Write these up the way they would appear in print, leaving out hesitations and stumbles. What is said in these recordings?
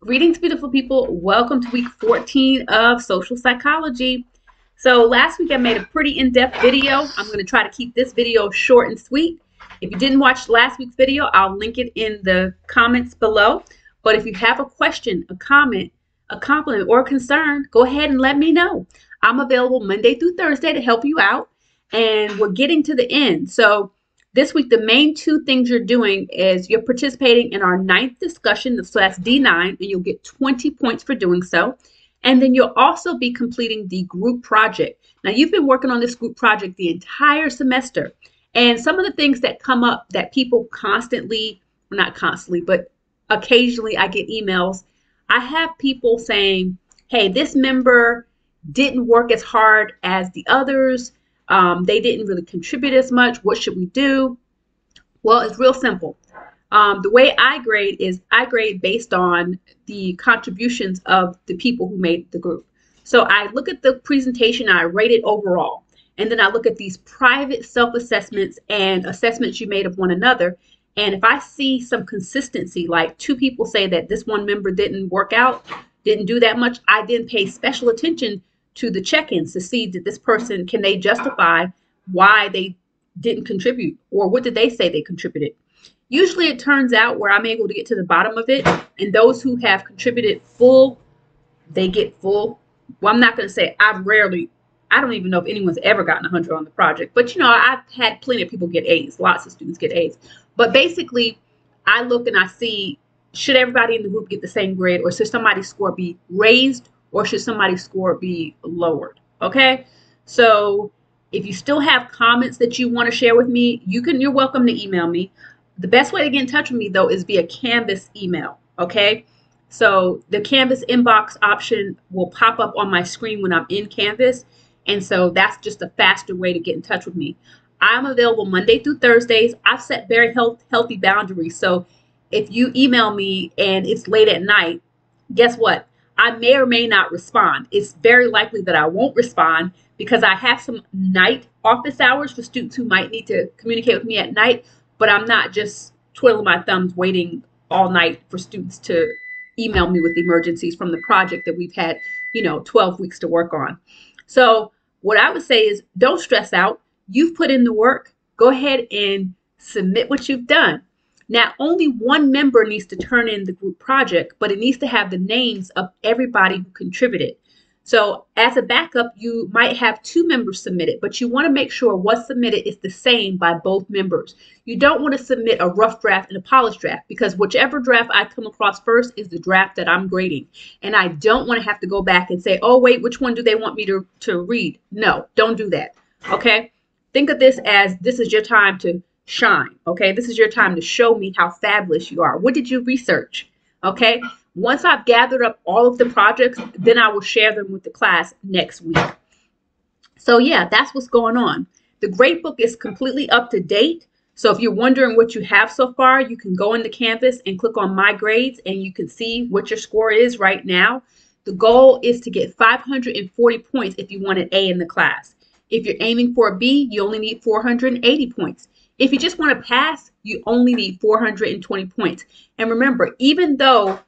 Greetings, beautiful people. Welcome to week 14 of social psychology. So last week I made a pretty in-depth video. I'm going to try to keep this video short and sweet. If you didn't watch last week's video, I'll link it in the comments below. But if you have a question, a comment, a compliment, or a concern, go ahead and let me know. I'm available Monday through Thursday to help you out. And we're getting to the end. So this week, the main two things you're doing is you're participating in our 9th discussion, so that's D9, and you'll get 20 points for doing so. And then you'll also be completing the group project. Now, you've been working on this group project the entire semester. And some of the things that come up that people constantly, well, not constantly, but occasionally I get emails. I have people saying, hey, this member didn't work as hard as the others. They didn't really contribute as much. What should we do? Well, it's real simple. The way I grade is I grade based on the contributions of the people who made the group. So I look at the presentation, I rate it overall. And then I look at these private self-assessments and assessments you made of one another. And if I see some consistency, like two people say that this one member didn't work out, didn't do that much, I then pay special attention to the check-ins to see that this person, can they justify why they didn't contribute, or what did they say they contributed. Usually it turns out where I'm able to get to the bottom of it, and those who have contributed full, they get full. Well, I'm not going to say I don't even know if anyone's ever gotten 100 on the project, but you know, I've had plenty of people get A's. Lots of students get A's. But basically, I look and I see, should everybody in the group get the same grade, or should somebody's score be raised, or should somebody's score be lowered? Okay, so if you still have comments that you want to share with me, you're welcome to email me. The best way to get in touch with me, though, is via Canvas email. Okay, so the Canvas inbox option will pop up on my screen when I'm in Canvas, and so that's just a faster way to get in touch with me. I'm available Monday through Thursdays. I've set very healthy boundaries, so if you email me and it's late at night, guess what? I may or may not respond. It's very likely that I won't respond because I have some night office hours for students who might need to communicate with me at night, but I'm not just twiddling my thumbs waiting all night for students to email me with emergencies from the project that we've had, 12 weeks to work on. So what I would say is don't stress out. You've put in the work. Go ahead and submit what you've done. Now, only one member needs to turn in the group project, but it needs to have the names of everybody who contributed. So as a backup, you might have two members submit it, but you want to make sure what's submitted is the same by both members. You don't want to submit a rough draft and a polished draft, because whichever draft I come across first is the draft that I'm grading. And I don't want to have to go back and say, oh, wait, which one do they want me to read? No, don't do that. Okay. Think of this as this is your time to shine. Okay, this is your time to show me how fabulous you are. What did you research? Okay, once I've gathered up all of the projects, then I will share them with the class next week. So yeah, that's what's going on. The gradebook is completely up to date. So if you're wondering what you have so far, you can go into Canvas and click on My Grades, and you can see what your score is right now. The goal is to get 540 points if you want an A in the class. If you're aiming for a B, you only need 480 points. If you just want to pass, you only need 420 points. And remember, even though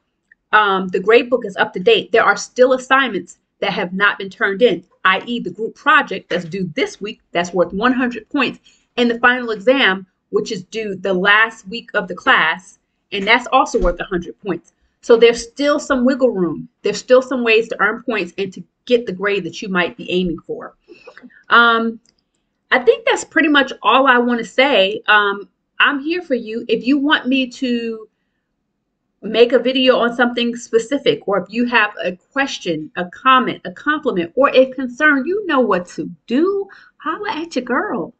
the gradebook is up to date, there are still assignments that have not been turned in, i.e. the group project that's due this week, that's worth 100 points, and the final exam, which is due the last week of the class, and that's also worth 100 points. So there's still some wiggle room. There's still some ways to earn points and to get the grade that you might be aiming for. I think that's pretty much all I want to say. I'm here for you. If you want me to make a video on something specific, or if you have a question, a comment, a compliment, or a concern, you know what to do. Holla at your girl.